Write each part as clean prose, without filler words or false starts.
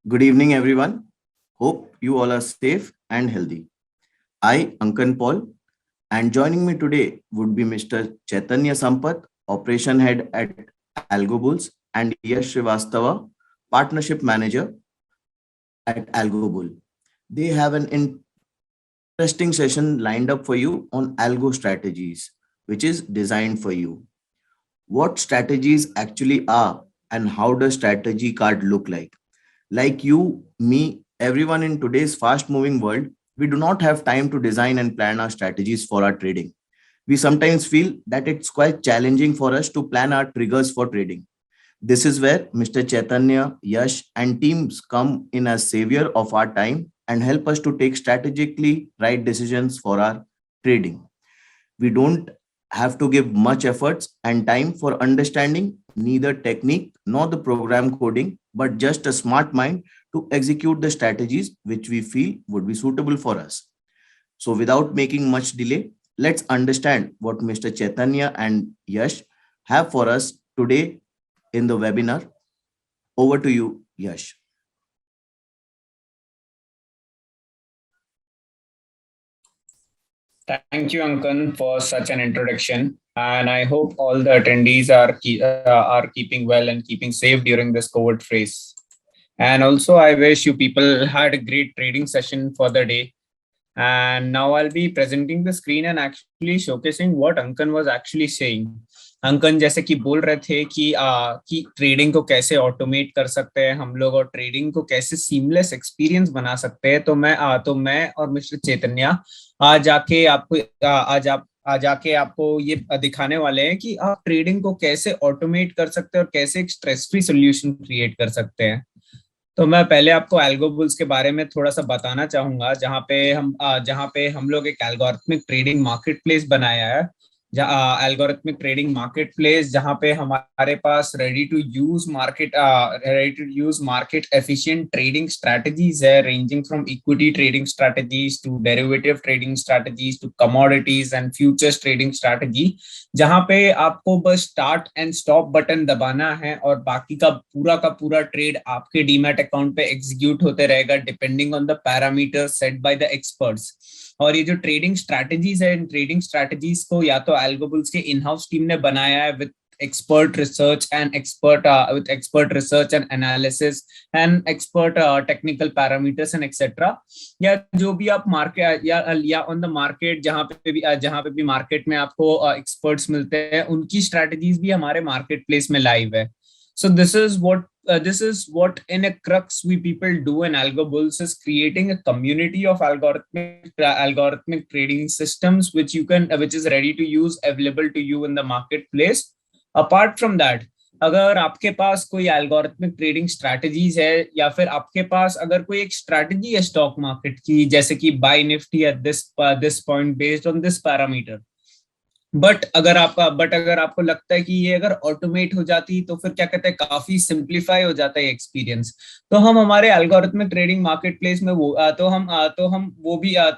Good evening, everyone. Hope you all are safe and healthy. I, Ankan Paul, and joining me today would be Mr. Chaitanya Sampath, Operation Head at AlgoBulls, and Yash Srivastava, Partnership Manager at AlgoBull. They have an interesting session lined up for you on Algo strategies, which is designed for you. What strategies actually are, and how does strategy card look like? Like you, me, everyone in today's fast moving world, we do not have time to design and plan our strategies for our trading. We sometimes feel that it's quite challenging for us to plan our triggers for trading. This is where Mr. Chaitanya, Yash, and teams come in as savior of our time and help us to take strategically right decisions for our trading. We don't have to give much efforts and time for understanding neither technique nor the program coding, but just a smart mind to execute the strategies which we feel would be suitable for us. So, without making much delay, let's understand what Mr. Chaitanya and Yash have for us today in the webinar. Over to you, Yash. Thank you, Ankan, for such an introduction. And I hope all the attendees are keeping well and keeping safe during this COVID phase. And also, I wish you people had a great trading session for the day. And now I'll be presenting the screen and actually showcasing what Ankan was actually saying. अंकन जैसे कि बोल रहे थे कि trading को कैसे automate कर सकते हैं हम लोग और ट्रेडिंग को कैसे सीमलेस एक्सपीरियंस बना सकते हैं, तो मैं और मिस्टर चैतन्य आज आके आपको आज आके आपको ये दिखाने वाले हैं कि आप ट्रेडिंग को कैसे ऑटोमेट कर सकते हैं और कैसे एक स्ट्रेस फ्री सोल्यूशन क्रिएट कर सकते हैं। तो मैं पहले आपको एल्गोबुल्स के बारे में थोड़ा सा बताना चाहूंगा, जहाँ पे हम लोग एक एल्गोरिथमिक ट्रेडिंग मार्केट प्लेस बनाया है। एल्गोरिथमिक ट्रेडिंग मार्केट प्लेस जहाँ पे हमारे पास ready to use market efficient trading strategies है, ranging from equity trading strategies to derivative trading strategies to commodities and futures trading strategy, जहाँ पे आपको बस स्टार्ट एंड स्टॉप बटन दबाना है और बाकी का पूरा ट्रेड आपके डीमैट अकाउंट पे एग्जीक्यूट होते रहेगा depending on the parameter set by the experts. और ये जो ट्रेडिंग स्ट्रैटेजीज है, इन ट्रेडिंग स्ट्रैटेजीज को या तो एल्गोबुल्स के इन हाउस टीम ने बनाया है with expert research and analysis and expert technical parameters and etc, या जो भी आप मार्केट या ऑन द मार्केट जहाँ पे भी मार्केट में आपको एक्सपर्ट्स मिलते हैं, उनकी स्ट्रैटेजीज भी हमारे मार्केट प्लेस में लाइव है। So this is what in a crux we people do in AlgoBulls, is creating a community of algorithmic trading systems which is ready to use, available to you in the marketplace. Apart from that, अगर आपके पास कोई algorithmic trading strategies है या फिर आपके पास अगर कोई एक स्ट्रैटेजी है स्टॉक मार्केट की, जैसे कि buy Nifty at this point based on this parameter, but अगर आपको लगता है कि ये अगर ऑटोमेट हो जाती तो फिर क्या कहते हैं काफी सिंप्लीफाई हो जाता है एक्सपीरियंस, तो हम हमारे एल्गोरिथमिक ट्रेडिंग मार्केट प्लेस में तो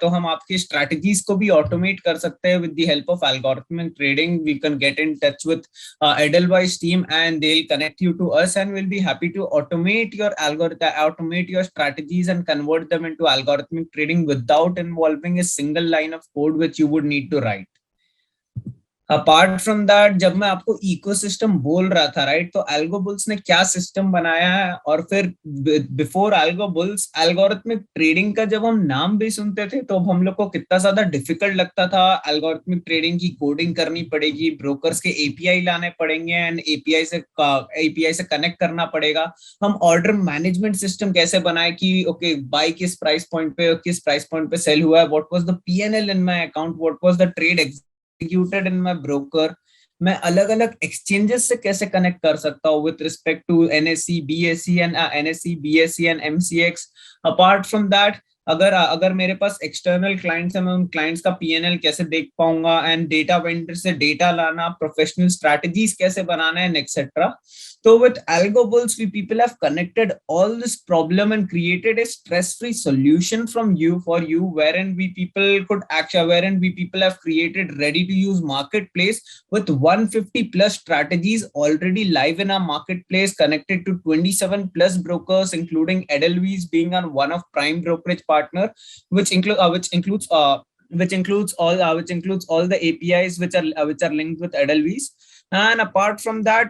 हम आपकी स्ट्रैटेजीज को भी ऑटोमेट कर सकते हैं with the help of algorithmic trading. We can get in touch with Edelweiss team and they will connect you to us and will be happy to automate your strategies and convert them into algorithmic trading without involving a single line of code which you would need to write. Apart from that, जब मैं आपको ecosystem बोल रहा था right, तो एल्गोबुल्स ने क्या system बनाया है, और फिर बिफोर एल्गोबुल्स एल्गोरिथमिक ट्रेडिंग का जब हम नाम भी सुनते थे तो हम लोग को कितना ज्यादा डिफिकल्ट लगता था। एल्गोरिथमिक ट्रेडिंग की कोडिंग करनी पड़ेगी, ब्रोकर्स के एपीआई लाने पड़ेंगे एंड एपीआई से कनेक्ट करना पड़ेगा। हम ऑर्डर मैनेजमेंट सिस्टम कैसे बनाए कि ओके बाय किस प्राइस पॉइंट पे सेल हुआ है, what was the PNL in my account, what was the trade executed in my broker, मैं अलग अलग एक्सचेंजेस से कैसे कनेक्ट कर सकता हूँ with respect to NSC BSC and MCX. Apart from that, अगर अगर मेरे पास एक्सटर्नल क्लाइंट्स है, मैं उन क्लाइंट्स का पीएनएल कैसे देख पाऊंगा, एंड डेटा वेंडर से डेटा लाना, प्रोफेशनल स्ट्रैटेजीज कैसे बनाना है, etcetera. So with AlgoBulls, we people have connected all this problem and created a stress-free solution from you for you, wherein we people have created ready-to-use marketplace with 150 plus strategies already live in our marketplace, connected to 27 plus brokers, including Edelweiss being on one of prime brokerage partner, which includes all the APIs which are linked with Edelweiss. And apart from that,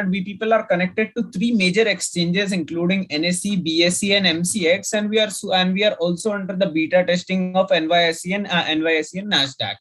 we people are connected to three major exchanges, including NSE, BSE, and MCX, and we are also under the beta testing of NYSE and Nasdaq.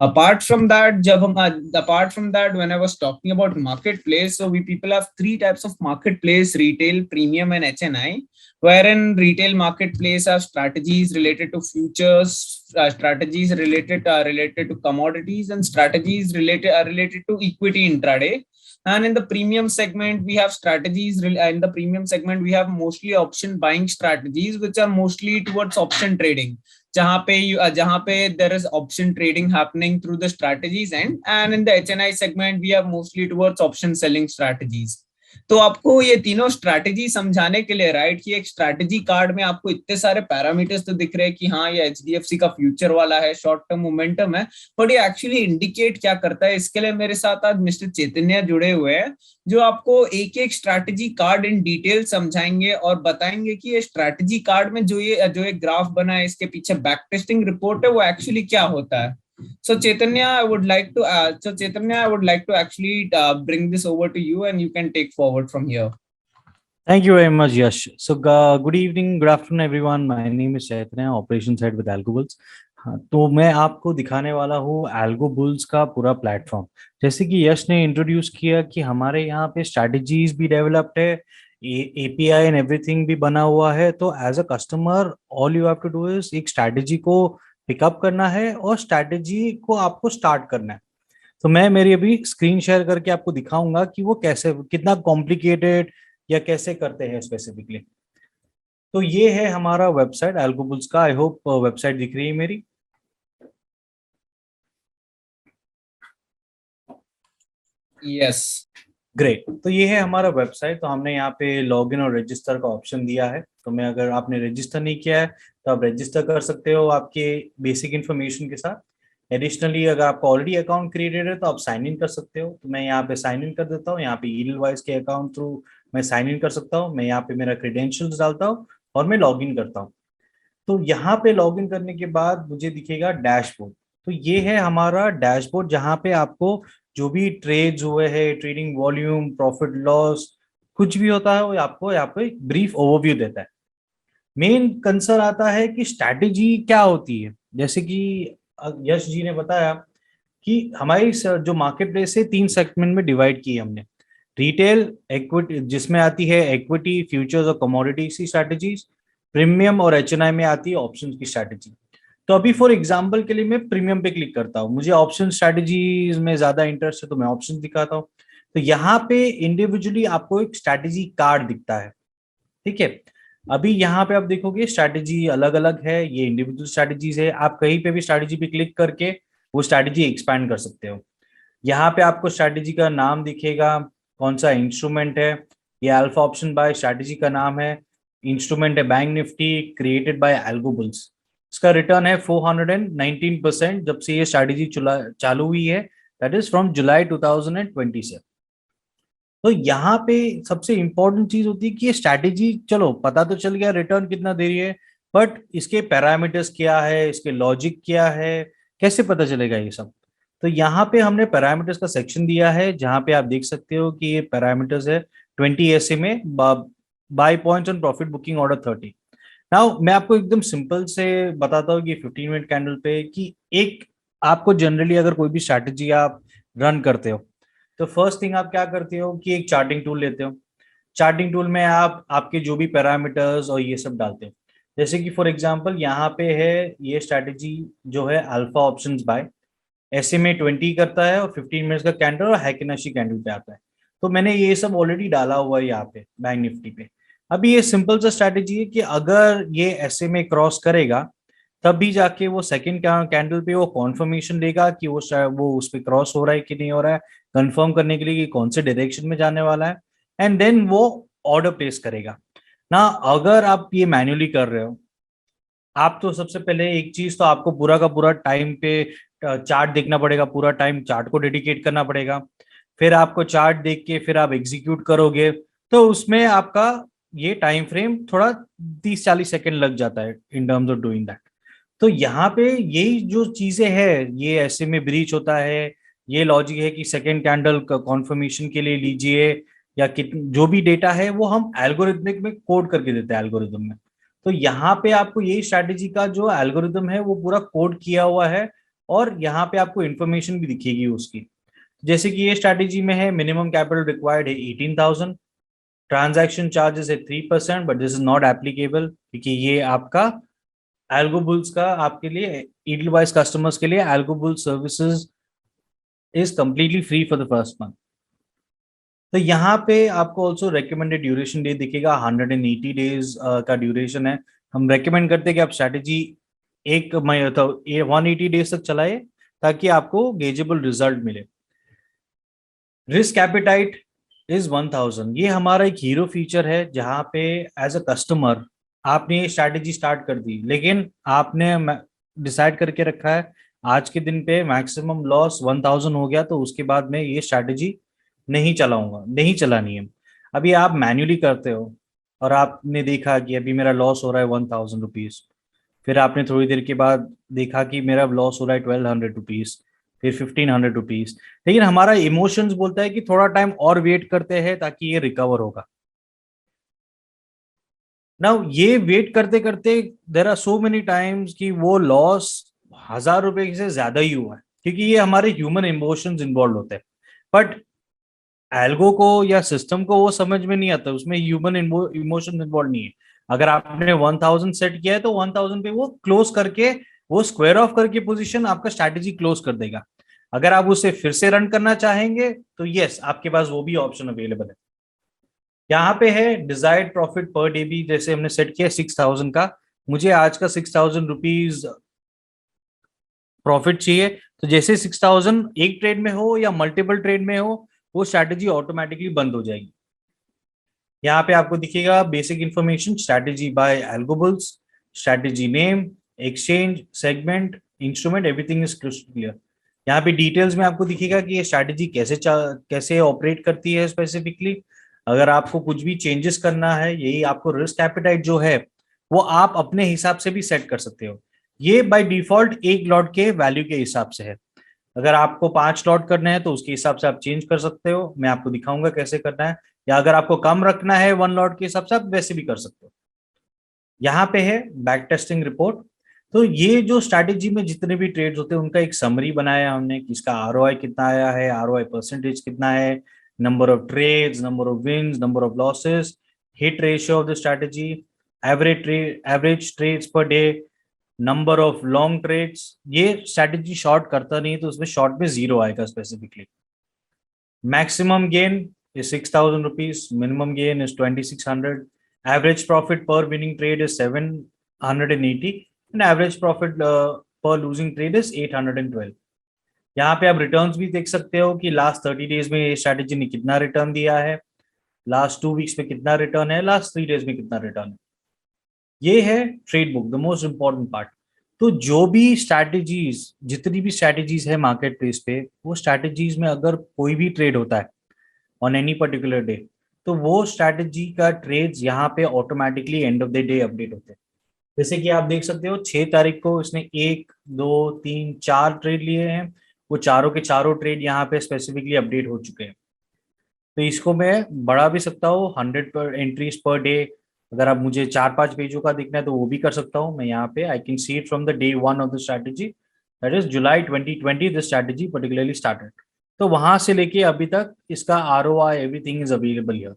Apart from that, when I was talking about marketplace, so we people have three types of marketplace: retail, premium, and HNI. Wherein retail marketplace have strategies related to futures, strategies related to commodities, and strategies related to equity intraday. And in the premium segment, we have in the premium segment, we have mostly option buying strategies, which are mostly towards option trading. जहाँ पे there is option trading happening through the strategies, and in the HNI segment we have mostly towards option selling strategies. तो आपको ये तीनों strategy समझाने के लिए, right, कि एक स्ट्रैटेजी कार्ड में आपको इतने सारे पैरामीटर्स तो दिख रहे हैं कि हाँ ये एचडीएफसी का फ्यूचर वाला है, शॉर्ट टर्म मोमेंटम है, बट ये एक्चुअली इंडिकेट क्या करता है, इसके लिए मेरे साथ आज मिस्टर चैतन्य जुड़े हुए हैं, जो आपको एक एक स्ट्रैटेजी कार्ड इन डिटेल समझाएंगे और बताएंगे कि ये स्ट्रैटेजी कार्ड में जो एक ग्राफ बना है, इसके पीछे बैक टेस्टिंग रिपोर्ट है, वो एक्चुअली क्या होता है. So Chaitanya, I would like to actually bring this over to you, and you can take forward from here. Thank you very much, Yash. So, good evening, good afternoon, everyone. My name is Chaitanya, Operations Head with AlgoBulls. हाँ, तो मैं आपको दिखाने वाला हूँ AlgoBulls का पूरा platform. जैसे कि यश ने इंट्रोड्यूस किया कि हमारे यहाँ पे स्ट्रैटेजीज भी डेवलप्ड है, एपीआई एंड एवरीथिंग भी बना हुआ है. तो as a customer all you have to do is एक स्ट्रैटेजी को पिकअप करना है और स्ट्रैटेजी को आपको स्टार्ट करना है. तो मैं मेरी अभी स्क्रीन शेयर करके आपको दिखाऊंगा कि वो कैसे, कितना कॉम्प्लिकेटेड या कैसे करते हैं स्पेसिफिकली. तो ये है हमारा वेबसाइट AlgoBulls का. आई होप वेबसाइट दिख रही है मेरी. Yes, great. तो ये है हमारा वेबसाइट. तो हमने यहाँ पे लॉगिन और रजिस्टर का ऑप्शन दिया है. तो मैं, अगर आपने रजिस्टर नहीं किया है तो आप रजिस्टर कर सकते हो आपके बेसिक इन्फॉर्मेशन के साथ. एडिशनली अगर आपका ऑलरेडी अकाउंट क्रिएटेड है तो आप साइन इन कर सकते हो. तो मैं यहाँ पे साइन इन कर देता हूँ. यहाँ पे ईडलवाइज के अकाउंट थ्रू मैं साइन इन कर सकता हूँ. मैं यहाँ पे मेरा क्रेडेंशियल्स डालता हूँ और मैं लॉग इन करता हूँ. तो यहाँ पे लॉग इन करने के बाद मुझे दिखेगा डैशबोर्ड. तो ये है हमारा डैशबोर्ड, जहाँ पे आपको जो भी ट्रेड्स हुए हैं, ट्रेडिंग वॉल्यूम, प्रॉफिट लॉस, कुछ भी होता है वो आपको यहाँ पे ब्रीफ ओवरव्यू देता है. मेन कंसर्न आता है कि स्ट्रैटेजी क्या होती है. जैसे कि यश जी ने बताया कि हमारी जो मार्केट प्लेस है 3 सेगमेंट में डिवाइड की है हमने. रिटेल, इक्विटी जिसमें आती है इक्विटी, फ्यूचर्स और कमोडिटीज की स्ट्रैटेजीज. प्रीमियम और एचएनआई में आती है ऑप्शंस की स्ट्रैटेजी. तो अभी फॉर एग्जांपल के लिए मैं प्रीमियम पे क्लिक करता हूँ. मुझे ऑप्शन स्ट्रैटेजीज में ज्यादा इंटरेस्ट है तो मैं ऑप्शन दिखाता हूँ. तो यहाँ पे इंडिविजुअली आपको एक स्ट्रैटेजी कार्ड दिखता है. ठीक है. अभी यहाँ पे आप देखोगे स्ट्रैटेजी अलग अलग है, ये इंडिविजुअल स्ट्रैटेजीज है. आप कहीं पे भी स्ट्रैटेजी पे क्लिक करके वो स्ट्रैटेजी एक्सपैंड कर सकते हो. यहाँ पे आपको स्ट्रैटेजी का नाम दिखेगा, कौन सा इंस्ट्रूमेंट है. ये अल्फा ऑप्शन बाय स्ट्रैटेजी का नाम है. इंस्ट्रूमेंट है bank Nifty, created by AlgoBulls. इसका रिटर्न है 419% जब से ये स्ट्रैटेजी चालू हुई है, दैट इज फ्रॉम जुलाई 2020 से. तो यहाँ पे सबसे इंपॉर्टेंट चीज होती है कि ये स्ट्रैटेजी, चलो पता तो चल गया रिटर्न कितना दे रही है, बट इसके पैरामीटर्स क्या है, इसके लॉजिक क्या है, कैसे पता चलेगा ये सब. तो यहाँ पे हमने पैरामीटर्स का सेक्शन दिया है, जहाँ पे आप देख सकते हो कि ये पैरामीटर्स है 20 ऐसे में buy points on profit booking order 30. Now मैं आपको एकदम सिंपल से बताता हूँ कि 15 मिनट कैंडल पे कि एक आपको जनरली अगर कोई भी स्ट्रैटेजी आप रन करते हो तो फर्स्ट थिंग आप क्या करते हो कि एक चार्टिंग टूल लेते हो. चार्टिंग टूल में आप आपके जो भी पैरामीटर्स और ये सब डालते हो. जैसे कि फॉर एग्जांपल यहाँ पे है ये स्ट्रैटेजी जो है अल्फा ऑप्शंस बाय, ऐसे में 20 करता है और 15 मिनट्स का कैंडल और हैकिनाशी कैंडल पे आता है. तो मैंने ये सब ऑलरेडी डाला हुआ है यहाँ पे बैंक निफ्टी पे. अभी ये सिंपल सा स्ट्रैटेजी है कि अगर ये SMA क्रॉस करेगा तब भी जाके वो सेकंड कैंडल पे वो कॉन्फर्मेशन देगा कि वो उस पे क्रॉस हो रहा है कि नहीं हो रहा है, कंफर्म करने के लिए कि कौन से डायरेक्शन में जाने वाला है, एंड देन वो ऑर्डर प्लेस करेगा ना। अगर आप ये मैन्युअली कर रहे हो, आप तो सबसे पहले एक चीज तो आपको पूरा का पूरा टाइम पे चार्ट देखना पड़ेगा, पूरा टाइम चार्ट को डेडिकेट करना पड़ेगा। फिर आपको चार्ट देख के फिर आप एग्जीक्यूट करोगे तो उसमें आपका ये टाइम फ्रेम थोड़ा 30-40 सेकंड लग जाता है in terms of doing that. तो यहाँ पे यही जो चीजें हैं, ये ऐसे में ब्रीच होता है, ये लॉजिक है कि सेकेंड कैंडल कॉन्फर्मेशन के लिए लीजिए, या जो भी डेटा है वो हम एल्गोरिथमिक में कोड करके देते हैं एल्गोरिथम में। तो यहाँ पे आपको यही स्ट्रैटेजी का जो एल्गोरिथम है वो पूरा कोड किया हुआ है, और यहाँ पे आपको इन्फॉर्मेशन भी दिखेगी उसकी। जैसे कि ये स्ट्रैटेजी में है मिनिमम कैपिटल रिक्वायर्ड है 18,000, ट्रांजैक्शन चार्जेस है 3%, but this is not applicable क्योंकि ये आपका एल्गोबुल्स का आपके लिए ईडलवाइज कस्टमर्स के लिए AlgoBull services is completely free for the first month. तो यहाँ पे आपको ऑल्सो रेकमेंडेड ड्यूरेशन डे दिखेगा, 180 डेज का ड्यूरेशन है। हम रेकमेंड करते हैं कि आप स्ट्रैटेजी एक महीने तो 180 डेज तक चलाए ताकि आपको गेजेबल रिजल्ट मिले। रिस्क एपिटाइट इज 1000, ये हमारा एक हीरो फीचर है जहाँ पे एज अ कस्टमर आपने ये स्ट्रैटेजी स्टार्ट कर दी, लेकिन आपने डिसाइड करके रखा है आज के दिन पे मैक्सिमम लॉस 1000 हो गया तो उसके बाद में ये स्ट्रैटेजी नहीं चलाऊंगा, नहीं चलानी है। अभी आप मैन्युअली करते हो और आपने देखा कि अभी मेरा लॉस हो रहा है 1000 रुपीज, फिर आपने थोड़ी देर के बाद देखा कि मेरा लॉस हो रहा है 1200 रुपीज, फिर 1500 रुपीज, लेकिन हमारा इमोशंस बोलता है कि थोड़ा टाइम और वेट करते हैं ताकि ये रिकवर होगा। ना ये वेट करते करते there are so many times कि वो लॉस 1000 रुपए से ज्यादा ही हुआ है, क्योंकि ये हमारे ह्यूमन इमोशंस इन्वॉल्व होते हैं। बट एल्गो को या सिस्टम को वो समझ में नहीं आता, उसमें ह्यूमन इमोशन इन्वॉल्व नहीं है। अगर आपने 1000 सेट किया है तो 1000 पे वो क्लोज करके, वो स्क्वायर ऑफ करके पोजीशन आपका स्ट्रैटेजी क्लोज कर देगा। अगर आप उसे फिर से रन करना चाहेंगे तो यस, आपके पास वो भी ऑप्शन अवेलेबल है। यहाँ पे है डिजायर्ड प्रॉफिट पर डे भी, जैसे हमने सेट किया 6000 का, मुझे आज का 6000 रुपीज प्रॉफिट चाहिए, तो जैसे 6000 एक ट्रेड में हो या मल्टीपल ट्रेड में हो वो स्ट्रैटेजी ऑटोमेटिकली बंद हो जाएगी। यहाँ पे आपको दिखेगा basic information, strategy by AlgoBulls, strategy name, exchange, segment, instrument, everything is crystal clear. यहाँ पे डिटेल्स में आपको दिखेगा कि ये स्ट्रैटेजी कैसे ऑपरेट करती है स्पेसिफिकली। अगर आपको कुछ भी चेंजेस करना है, यही आपको रिस्क एपेटाइट जो है वो आप अपने हिसाब से भी सेट कर सकते हो। ये बाय डिफॉल्ट एक लॉट के वैल्यू के हिसाब से है। अगर आपको 5 लॉट करने हैं तो उसके हिसाब से आप चेंज कर सकते हो, मैं आपको दिखाऊंगा कैसे करना है। या अगर आपको कम रखना है 1 लॉट के हिसाब से आप वैसे भी कर सकते हो। यहाँ पे है बैक टेस्टिंग रिपोर्ट। तो ये जो स्ट्रैटेजी में जितने भी ट्रेड्स होते हैं उनका एक समरी बनाया हमने कि इसका ROI कितना आया है, ROI परसेंटेज कितना है, number of trades, number of wins, number of losses, hit ratio of the strategy, average trades per day, number of long trades. ये स्ट्रैटेजी शॉर्ट करता नहीं तो उसमें शॉर्ट में 0 आएगा specifically. Maximum gain is 6000 rupees, minimum gain is 2600, average profit per winning trade is 780, and average profit per losing trade is 812। यहाँ पे आप रिटर्न्स भी देख सकते हो कि लास्ट 30 डेज में ये स्ट्रैटेजी ने कितना रिटर्न दिया है, लास्ट 2 वीक्स में कितना रिटर्न है, लास्ट 3 डेज में कितना रिटर्न है। ये है trade book, the most important part. तो जो भी स्ट्रैटेजीज, जितनी भी स्ट्रैटेजीज है मार्केट प्लेस पे, वो स्ट्रैटेजीज में अगर कोई भी ट्रेड होता है ऑन एनी पर्टिकुलर डे तो वो स्ट्रैटेजी का ट्रेड्स यहाँ पे automatically end of the day update होते हैं। जैसे कि आप देख सकते हो 6 तारीख को इसने 1 2 3 4 ट्रेड लिए हैं, वो चारों के चारों ट्रेड यहाँ पे स्पेसिफिकली अपडेट हो चुके हैं। तो इसको मैं बढ़ा भी सकता हूँ 100 पर एंट्रीज पर डे। अगर आप मुझे 4-5 पेजों का देखना है तो वो भी कर सकता हूँ मैं। यहाँ पे I can see it from the day 1 of the strategy, that is July 2020 this strategy particularly started. तो वहां से लेके अभी तक इसका ROI everything is available here.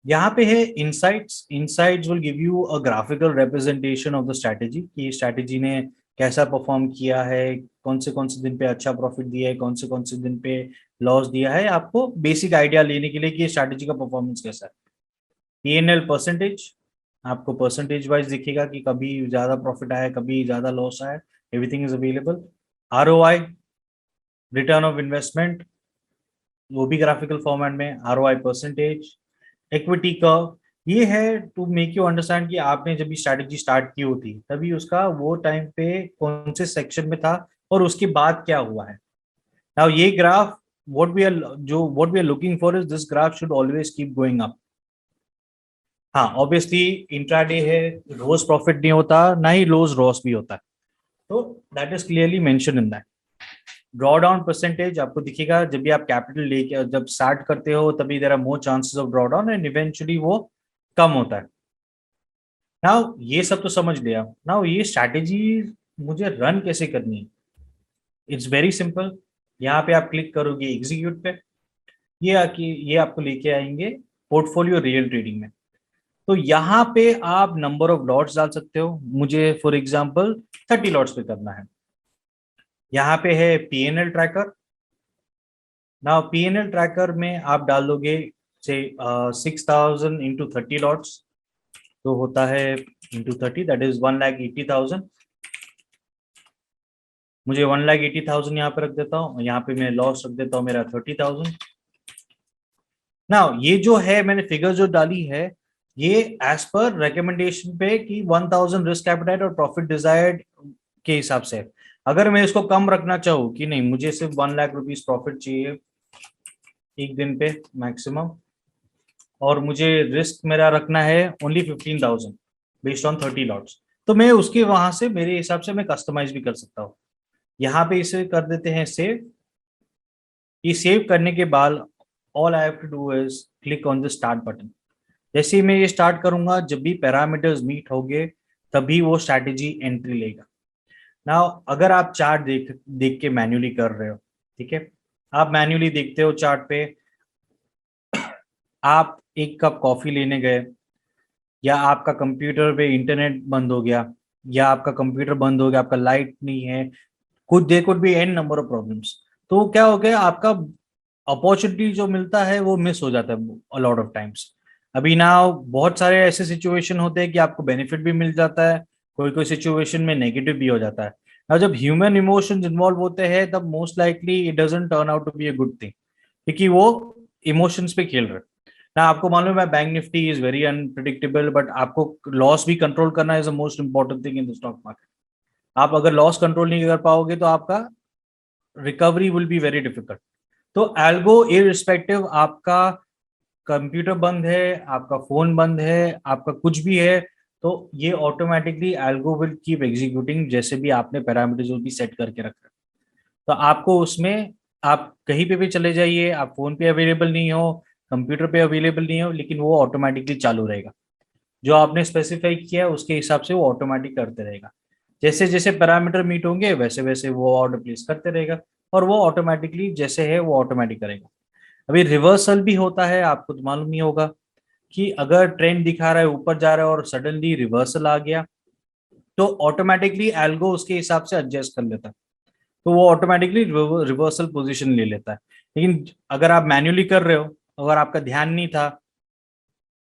यहाँ पे है insights. Insights will give you a graphical representation of the strategy कि स्ट्रैटेजी ने कैसा परफॉर्म किया है, कौन से दिन पे अच्छा प्रॉफिट दिया है, कौन से दिन पे लॉस दिया है, आपको बेसिक आइडिया लेने के लिए कि स्ट्रैटेजी का परफॉर्मेंस कैसा है। P&L परसेंटेज, आपको परसेंटेज वाइज दिखेगा कि कभी ज्यादा प्रॉफिट आया, कभी ज्यादा लॉस आया, everything is available. ROI, return of investment, वो भी ग्राफिकल फॉर्मेट में, ROI परसेंटेज, इक्विटी कर्व। ये है टू मेक यू अंडरस्टैंड कि आपने जब भी स्ट्रैटेजी स्टार्ट की होती तभी उसका वो टाइम पे कौन से सेक्शन में था और उसके बाद क्या हुआ है। नाउ ये graph what we are looking for is this graph should always keep going up। हाँ, ऑब्वियसली इंट्राडे है, रोज प्रॉफिट नहीं होता, ना ही रोज लॉस भी होता है, तो that is clearly mention in that. Draw down percentage आपको दिखेगा जब भी आप कैपिटल लेके जब स्टार्ट करते हो तभी there are more chances of draw down and eventually वो कम होता है। नाउ ये सब तो समझ लिया, नाउ ये स्ट्रैटेजी मुझे रन कैसे करनी है। It's very simple. यहाँ पे आप क्लिक करोगे एग्जीक्यूट पे, ये आपको लेके आएंगे पोर्टफोलियो रियल ट्रेडिंग में। तो यहाँ पे आप नंबर ऑफ लॉट्स डाल सकते हो, मुझे फॉर एग्जांपल 30 लॉट्स पे करना है। यहाँ पे है P&L ट्रैकर। ना P&L ट्रैकर में आप डाल दोगे से 6,000 इंटू 30 लॉट्स, तो होता है इंटू 30 दैट इज 1,80,000। मुझे 1,80,000 यहाँ पे रख देता हूँ, यहाँ पे मैं लॉस रख देता हूँ मेरा 30,000। ना ये जो है मैंने फिगर जो डाली है ये एज पर रिकमेंडेशन पे कि 1,000 रिस्क एपेटाइट और प्रॉफिट डिजायर्ड के हिसाब से। अगर मैं इसको कम रखना चाहूँ कि नहीं मुझे सिर्फ 1,00,000 रुपीज प्रॉफिट चाहिए एक दिन पे मैक्सिमम, और मुझे रिस्क मेरा रखना है ओनली 15,000 बेस्ड ऑन 30 लॉट्स, तो मैं उसके वहां से मेरे हिसाब से मैं कस्टमाइज भी कर सकता हूँ। यहाँ पे इसे कर देते हैं सेव। ये सेव करने के बाद all I have to do is click on the start button. जैसे ही मैं ये स्टार्ट करूंगा जब भी पैरामीटर्स मीट होंगे तभी वो स्ट्रैटेजी एंट्री लेगा। नाउ अगर आप चार्ट देख देख के मैन्युअली कर रहे हो, ठीक है, आप मैन्युअली देखते हो चार्ट पे, आप एक कप कॉफी लेने गए या आपका कंप्यूटर पे इंटरनेट बंद हो गया या आपका कंप्यूटर बंद हो गया, आपका लाइट नहीं है, कुछ there could be an number of problems, तो क्या हो गया आपका अपॉर्चुनिटी जो मिलता है वो मिस हो जाता है अ लॉट ऑफ टाइम्स। अभी ना बहुत सारे ऐसे सिचुएशन होते हैं कि आपको बेनिफिट भी मिल जाता है, कोई कोई सिचुएशन में नेगेटिव भी हो जाता है। और जब ह्यूमन इमोशंस इन्वॉल्व होते हैं तब most likely it doesn't turn out to be a good thing, क्योंकि वो इमोशंस पे खेल रहे हैं। ना आपको मालूम है bank Nifty is very unpredictable, but आपको लॉस भी कंट्रोल करना is the most important thing in the stock market. आप अगर लॉस कंट्रोल नहीं कर पाओगे तो आपका recovery will be very difficult. तो एल्गो इररिस्पेक्टिव आपका कंप्यूटर बंद है, आपका फोन बंद है, आपका कुछ भी है, तो ये automatically algo will keep executing जैसे भी आपने पैरामीटर्स भी सेट करके रखा है। तो आपको उसमें आप कहीं पे भी चले जाइए, आप फोन पे अवेलेबल नहीं हो, कंप्यूटर पे अवेलेबल नहीं हो, लेकिन वो ऑटोमेटिकली चालू रहेगा। जो आपने स्पेसिफाई किया है उसके हिसाब से वो ऑटोमेटिक करते रहेगा। जैसे जैसे पैरामीटर मीट होंगे वैसे वैसे वो ऑर्डर प्लेस करते रहेगा और वो ऑटोमेटिकली जैसे है वो ऑटोमेटिक करेगा। अभी रिवर्सल भी होता है, आपको तो मालूम नहीं होगा कि अगर ट्रेंड दिखा रहा है ऊपर जा रहा है और सडनली रिवर्सल आ गया तो ऑटोमेटिकली एल्गो उसके हिसाब से एडजस्ट कर लेता है, तो वो ऑटोमेटिकली रिवर्सल पोजीशन ले लेता है। लेकिन अगर आप मैन्युअली कर रहे हो, अगर आपका ध्यान नहीं था,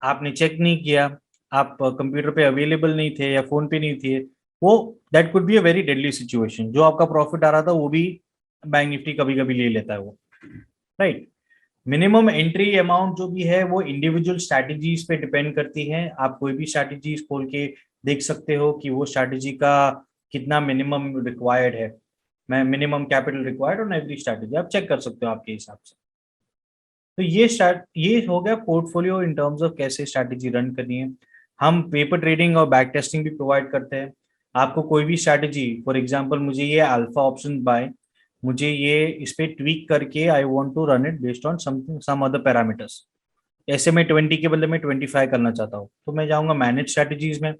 आपने चेक नहीं किया, आप कंप्यूटर पे अवेलेबल नहीं थे या फोन पे नहीं थे, वो that could be a very deadly situation. जो आपका प्रॉफिट आ रहा था वो भी बैंक निफ्टी कभी कभी ले लेता है वो, राइट। मिनिमम एंट्री अमाउंट जो भी है वो इंडिविजुअल स्ट्रैटेजीज पे डिपेंड करती है। आप कोई भी स्ट्रैटेजीज खोल के देख सकते हो कि वो स्ट्रैटेजी का कितना मिनिमम रिक्वायर्ड है, मैं minimum capital required on every strategy आप चेक कर सकते हो आपके हिसाब से। तो ये हो गया पोर्टफोलियो इन टर्म्स ऑफ कैसे स्ट्रैटेजी रन करनी है। हम पेपर ट्रेडिंग और बैक टेस्टिंग भी प्रोवाइड करते हैं। आपको कोई भी स्ट्रैटेजी, फॉर एग्जांपल मुझे ये अल्फा ऑप्शन बाय, मुझे ये इस पे ट्वीक करके I want to run it based on something some other parameters, ऐसे मैं 20 के बदले में 25 करना चाहता हूँ, तो मैं जाऊंगा मैनेज स्ट्रैटेजीज में,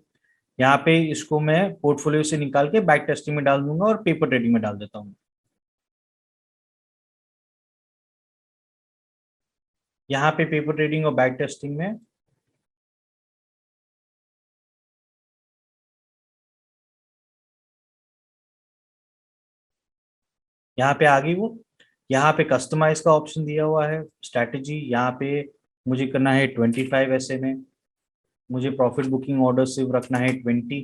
यहाँ पे इसको मैं पोर्टफोलियो से निकाल के बैक टेस्टिंग में डाल दूंगा और पेपर ट्रेडिंग में डाल देता हूँ। यहाँ पे पेपर ट्रेडिंग और बैक टेस्टिंग में यहाँ पे आ गई वो, यहाँ पे कस्टमाइज का ऑप्शन दिया हुआ है स्ट्रैटेजी, यहाँ पे मुझे करना है 25 ऐसे में, मुझे प्रॉफिट बुकिंग ऑर्डर सिर्फ रखना है 20,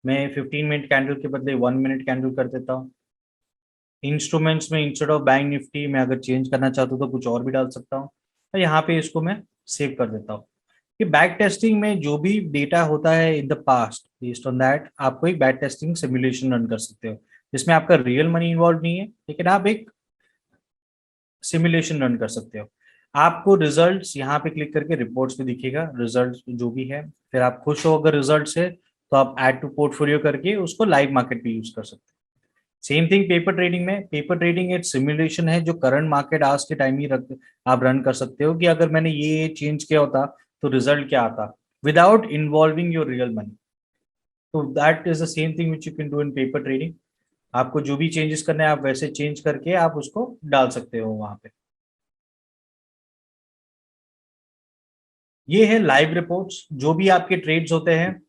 मैं 15 मिनट कैंडल के बदले 1 मिनट कैंडल कर देता हूँ। इंस्ट्रूमेंट्स में इंस्टेड ऑफ बैंक निफ्टी मैं अगर चेंज करना चाहता हूँ तो कुछ और भी डाल सकता हूँ, तो यहाँ पे इसको मैं सेव कर देता हूँ। कि बैक टेस्टिंग में जो भी डेटा होता है in the past, based on that आपको एक बैक टेस्टिंग सिमुलेशन रन कर सकते हो, जिसमें आपका रियल मनी इन्वॉल्व नहीं है, लेकिन आप एक सिमुलेशन रन कर सकते हो। आपको रिजल्ट्स यहाँ पे क्लिक करके रिपोर्ट्स पे दिखेगा रिजल्ट्स जो भी है। फिर आप खुश हो अगर रिजल्ट से, तो आप ऐड टू पोर्टफोलियो करके उसको लाइव मार्केट पे यूज कर सकते हो। सेम थिंग पेपर ट्रेडिंग में, पेपर ट्रेडिंग एक सिमुलेशन है जो करंट मार्केट आज के टाइम ही आप रन कर सकते हो कि अगर मैंने ये चेंज किया होता तो रिजल्ट क्या आता, without involving your real money. तो that is the same thing which you can do in paper trading. आपको जो भी चेंजेस करने हैं आप वैसे चेंज करके आप उसको डाल सकते हो वहां पे। ये है लाइव रिपोर्ट्स, जो भी आपके ट्रेड्स होते हैं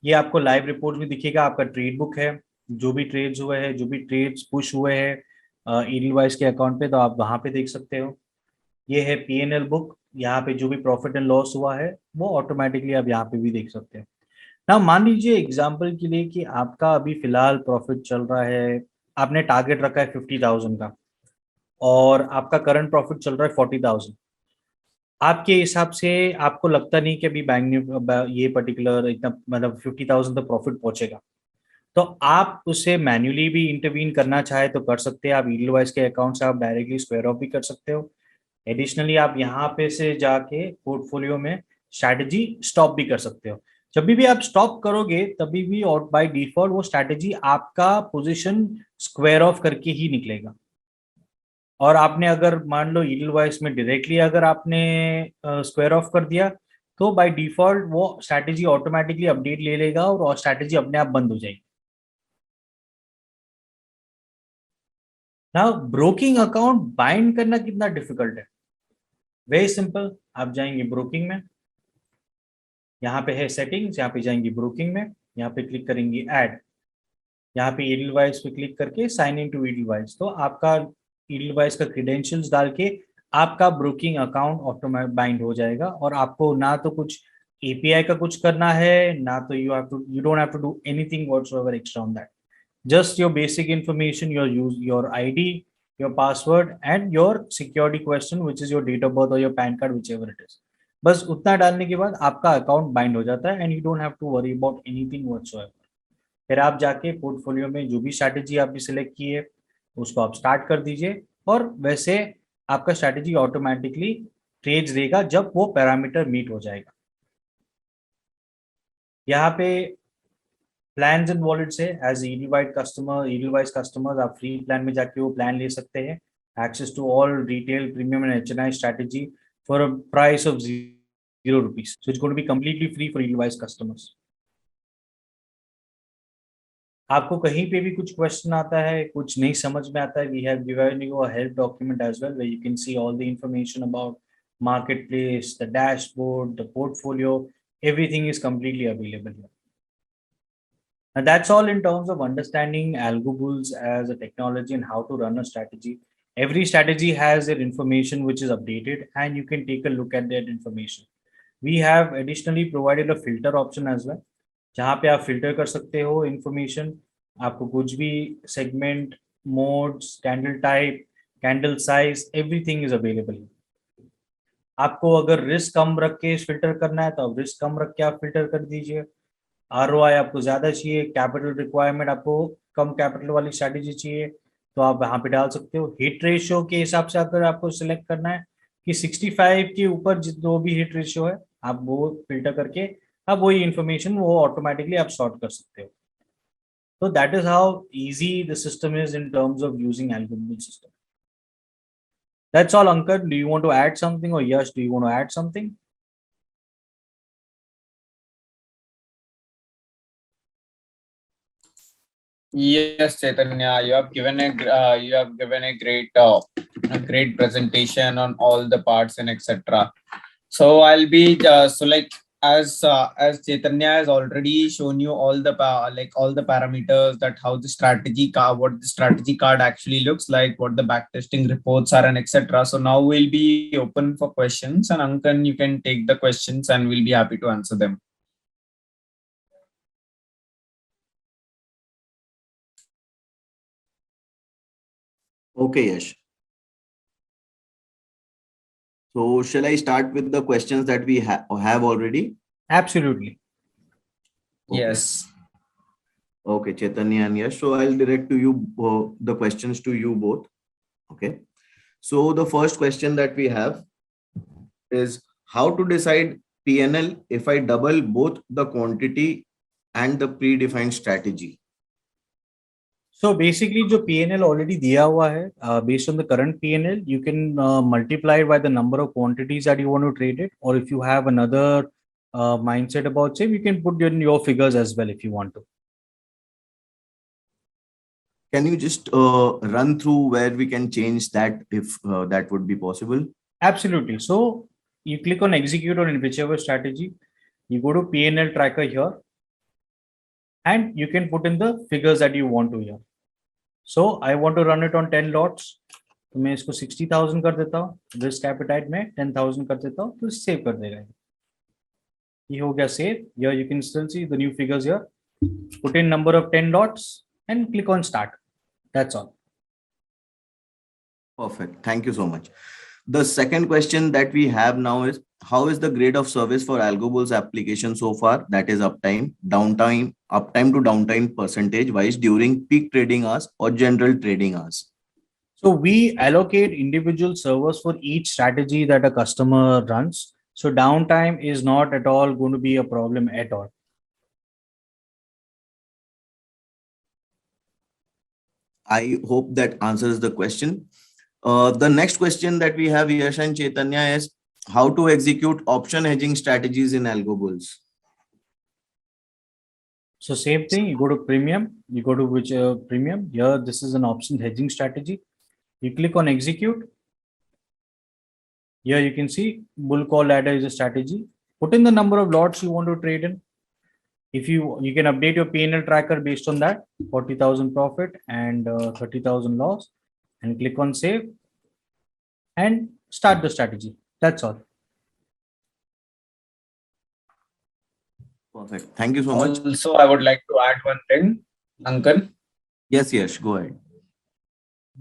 ये आपको लाइव रिपोर्ट में दिखेगा। आपका ट्रेड बुक है, जो भी ट्रेड्स हुए हैं, जो भी ट्रेड्स पुश हुए हैं ईडीवाइस के अकाउंट पे, तो आप वहां पे देख सकते हो। ये है पीएनएल बुक, यहाँ पे जो भी प्रॉफिट एंड लॉस हुआ है वो ऑटोमेटिकली आप यहाँ पे भी देख सकते हो। ना मान लीजिए एग्जाम्पल के लिए कि आपका अभी फिलहाल प्रॉफिट चल रहा है, आपने टारगेट रखा है 50,000 का और आपका करंट प्रॉफिट चल रहा है 40,000। आपके हिसाब से आपको लगता नहीं कि अभी बैंक ने ये पर्टिकुलर इतना मतलब 50,000 तक प्रॉफिट पहुंचेगा, तो आप उसे मैन्युअली भी इंटरवीन करना चाहे तो कर सकते हैं। आप ईडीवाइस के अकाउंट से आप डायरेक्टली स्क्वायर ऑफ भी कर सकते हो। एडिशनली आप यहाँ पे से जाके पोर्टफोलियो में स्ट्रैटेजी स्टॉप भी कर सकते हो। जब भी आप स्टॉप करोगे तभी भी और बाय डिफॉल्ट वो स्ट्रैटेजी आपका पोजीशन स्क्वायर ऑफ करके ही निकलेगा। और आपने अगर मान लो ईडीवाइस में डायरेक्टली अगर आपने स्क्वायर ऑफ कर दिया तो बाय डिफॉल्ट वो स्ट्रैटेजी ऑटोमेटिकली अपडेट ले लेगा और स्ट्रैटेजी अपने आप बंद हो जाएगी। ना ब्रोकिंग अकाउंट बाइंड करना कितना डिफिकल्ट है, वेरी सिंपल। आप जाएंगे ब्रोकिंग में, यहाँ पे है सेटिंग्स, यहाँ पे जाएंगे ब्रोकिंग में, यहाँ पे क्लिक करेंगे ऐड, यहाँ पे ईडीवाइस पे क्लिक करके साइन इन टू ईडीवाइस, तो आपका ईडीवाइस का क्रेडेंशियल्स डाल के आपका ब्रोकिंग अकाउंट ऑटोमेटिक बाइंड हो जाएगा। और आपको ना तो कुछ एपीआई का कुछ करना है, ना तो you don't have to do anything whatsoever extra on that. Just your basic information, your ID, your password, and your security question, which is your date of birth or your PAN card, whichever it is. बस उतना डालने के बाद आपका account bind हो जाता है and you don't have to worry about anything whatsoever. फिर आप जाके पोर्टफोलियो में जो भी स्ट्रैटेजी आपने सिलेक्ट की है उसको आप स्टार्ट कर दीजिए, और वैसे आपका स्ट्रैटेजी ऑटोमेटिकली ट्रेड्स देगा जब वो पैरामीटर मीट हो जाएगा। यहाँ पे प्लान्स एंड वॉलेट से एज ईडीवाइस कस्टमर्स आप फ्री प्लान में जाके वो प्लान ले सकते हैं, access to all retail premium and HNI strategy for a price of ₹0, so it's going to be completely free for Edelweiss customers. आपको कहीं पे भी कुछ क्वेश्चन आता है, कुछ नहीं समझ में आता है, we have given you a help document as well where you can see all the information about marketplace, the dashboard, the portfolio, everything is completely available here. And that's all in terms of understanding algo bulls as a technology and how to run a strategy. Every strategy has their information which is updated and you can take a look at that information. We have additionally provided a filter option as well, जहाँ पे आप filter कर सकते हो information, आपको कुछ भी segment, modes, candle type, candle size, everything is available. आपको अगर रिस्क कम रख के फिल्टर करना है तो आप रिस्क कम रख के आप फिल्टर कर दीजिए। आरओआई आपको ज्यादा चाहिए, कैपिटल रिक्वायरमेंट आपको कम कैपिटल वाली स्ट्रैटेजी चाहिए तो आप यहाँ पे डाल सकते हो। हिट रेशियो के हिसाब से अगर आपको सिलेक्ट करना है कि 65 के ऊपर जो भी हिट रेशियो है आप वो फिल्टर करके आप वही इंफॉर्मेशन वो ऑटोमेटिकली आप सॉर्ट कर सकते हो। तो that is how easy the system is in terms of using algorithm system. That's all, Ankit. Do you want to add something, or Yash, do you want to add something? Yes, Chaitanya, you have given a great presentation on all the parts and etc. So I'll be as Chaitanya has already shown you all the all the parameters, that how the strategy card, what the strategy card actually looks like, what the backtesting reports are, and etc. So now we'll be open for questions, and Ankan, you can take the questions, and we'll be happy to answer them. Okay, Yash. So shall I start with the questions that we have already? Absolutely. Okay. Yes. Okay, Chaitanya and Yash. So I'll direct to you the questions to you both. Okay. So the first question that we have is how to decide PNL if I double both the quantity and the predefined strategy. So basically, जो PNL already दिया हुआ है, based on the current PNL, you can multiply it by the number of quantities that you want to trade it, or if you have another mindset about same, you can put in your figures as well if you want to. Can you just run through where we can change that if that would be possible? Absolutely. So you click on execute on whichever strategy, you go to PNL tracker here, and you can put in the figures that you want to here. So I want to run it on 10 lots. तो मैं इसको 60,000 कर देता हूँ, risk appetite में 10,000 कर देता हूँ, तो सेव कर देगा ये हो गया save. Here you can still see the new figures here. Put in number of 10 lots and click on start. That's all. Perfect. Thank you so much. The second question that we have now is how is the grade of service for AlgoBull's application so far? That is uptime to downtime percentage wise during peak trading hours or general trading hours. So we allocate individual servers for each strategy that a customer runs. So downtime is not at all going to be a problem at all. I hope that answers the question. The next question that we have, Yash and Chaitanya, is how to execute option hedging strategies in AlgoBulls. So same thing, you go to premium, you go to which premium. Here, this is an option hedging strategy. You click on execute. Here you can see bull call ladder is a strategy. Put in the number of lots you want to trade in. If you can update your PNL tracker based on that, 40,000 profit and 30,000 loss, and click on save and start the strategy. That's all. Perfect. Thank you so much. Also, I would like to add one thing, Ankan. Yes, yes, go ahead.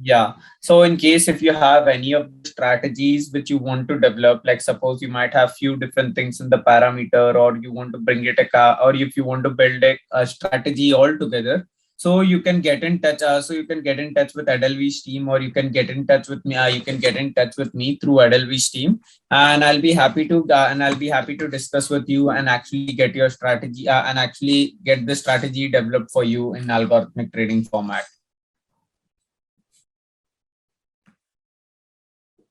Yeah. So in case if you have any of the strategies which you want to develop, like suppose you might have few different things in the parameter, or you want to bring it or if you want to build a strategy altogether, so you can get in touch. So you can get in touch with Edelweiss team, or you can get in touch with me. You can get in touch with me through Edelweiss team, and I'll be happy to discuss with you and actually get your strategy and actually get the strategy developed for you in algorithmic trading format.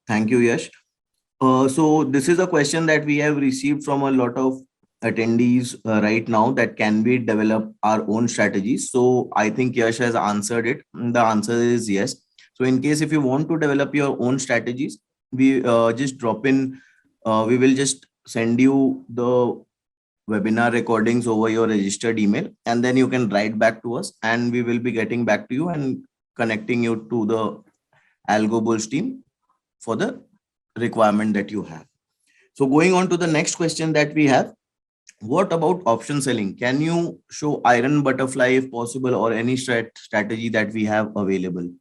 Thank you, Yash. So this is a question that we have received from a lot of attendees right now, that can we develop our own strategies? So I think Yash has answered it. The answer is yes. So in case if you want to develop your own strategies, we just drop in, we will just send you the webinar recordings over your registered email, and then you can write back to us, and we will be getting back to you and connecting you to the AlgoBulls team for the requirement that you have. So going on to the next question that we have, what about option selling? Can you show iron butterfly if possible, or any strategy that we have available?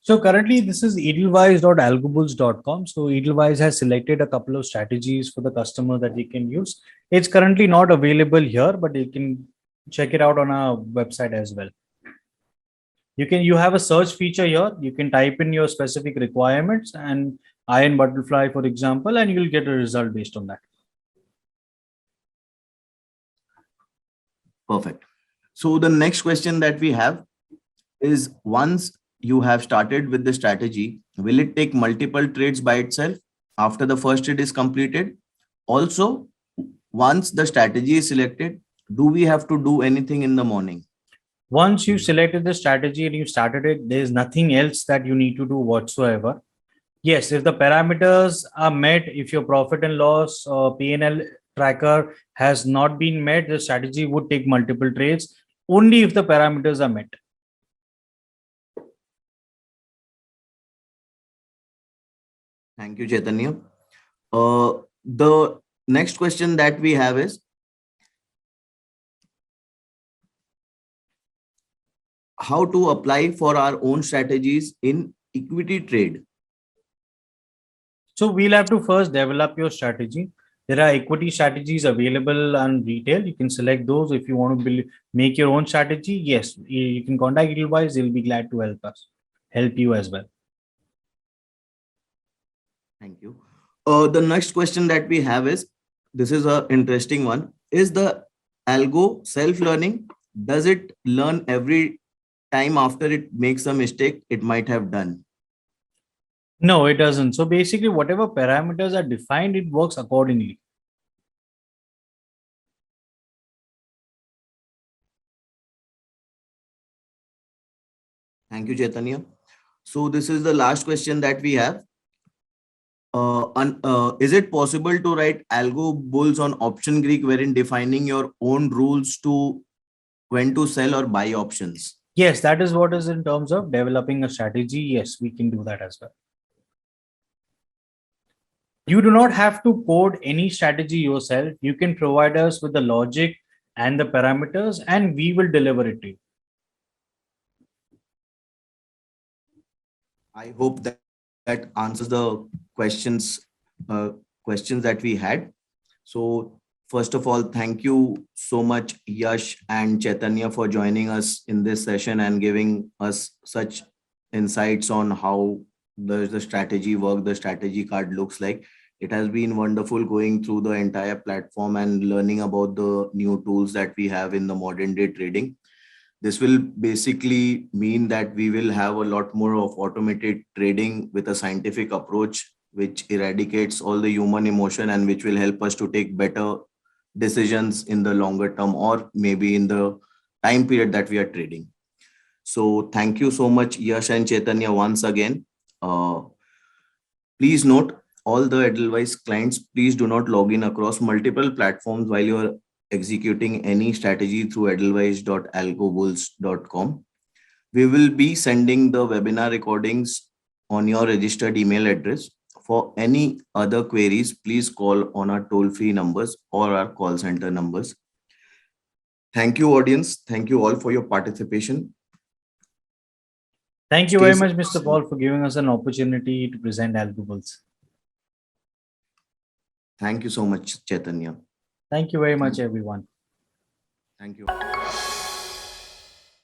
So currently this is edelweiss.algobulls.com. So Edelweiss has selected a couple of strategies for the customer that we can use. It's currently not available here, but you can check it out on our website as well. You have a search feature here. You can type in your specific requirements and iron butterfly, for example, and you'll get a result based on that. Perfect. So the next question that we have is, once you have started with the strategy, will it take multiple trades by itself after the first trade is completed? Also, once the strategy is selected, do we have to do anything in the morning? Once you selected the strategy and you started it, there's nothing else that you need to do whatsoever. Yes, if the parameters are met, if your profit and loss P&L tracker has not been met, the strategy would take multiple trades only if the parameters are met. Thank you, Chaitanya. The next question that we have is, how to apply for our own strategies in equity trade? So we'll have to first develop your strategy. There are equity strategies available on retail. You can select those. If you want to make your own strategy, yes, you can contact Edelweiss. They'll be glad to help you as well. Thank you. The next question that we have is, this is an interesting one. Is the algo self-learning? Does it learn every time after it makes a mistake it might have done? No, it doesn't. So basically, whatever parameters are defined, it works accordingly. Thank you, Chaitanya. So this is the last question that we have. Is it possible to write algo bulls on Option Greek wherein defining your own rules to when to sell or buy options? Yes, that is what is in terms of developing a strategy. Yes, we can do that as well. You do not have to code any strategy yourself. You can provide us with the logic and the parameters, and we will deliver it to you. I hope that answers the questions that we had. So first of all, thank you so much, Yash and Chaitanya, for joining us in this session and giving us such insights on how the strategy work, the strategy card looks like. It has been wonderful going through the entire platform and learning about the new tools that we have in the modern day trading. This will basically mean that we will have a lot more of automated trading with a scientific approach, which eradicates all the human emotion and which will help us to take better decisions in the longer term or maybe in the time period that we are trading. So thank you so much, Yash and Chaitanya, once again. Please note, all the Edelweiss clients, please do not log in across multiple platforms while you're executing any strategy through edelweiss.algobulls.com. We will be sending the webinar recordings on your registered email address. For any other queries, please call on our toll-free numbers or our call center numbers. Thank you, audience. Thank you all for your participation. Thank you very much, Mr. Paul, for giving us an opportunity to present Algo Bulls. Thank you so much, Chaitanya. Thank you very much, everyone. Thank you.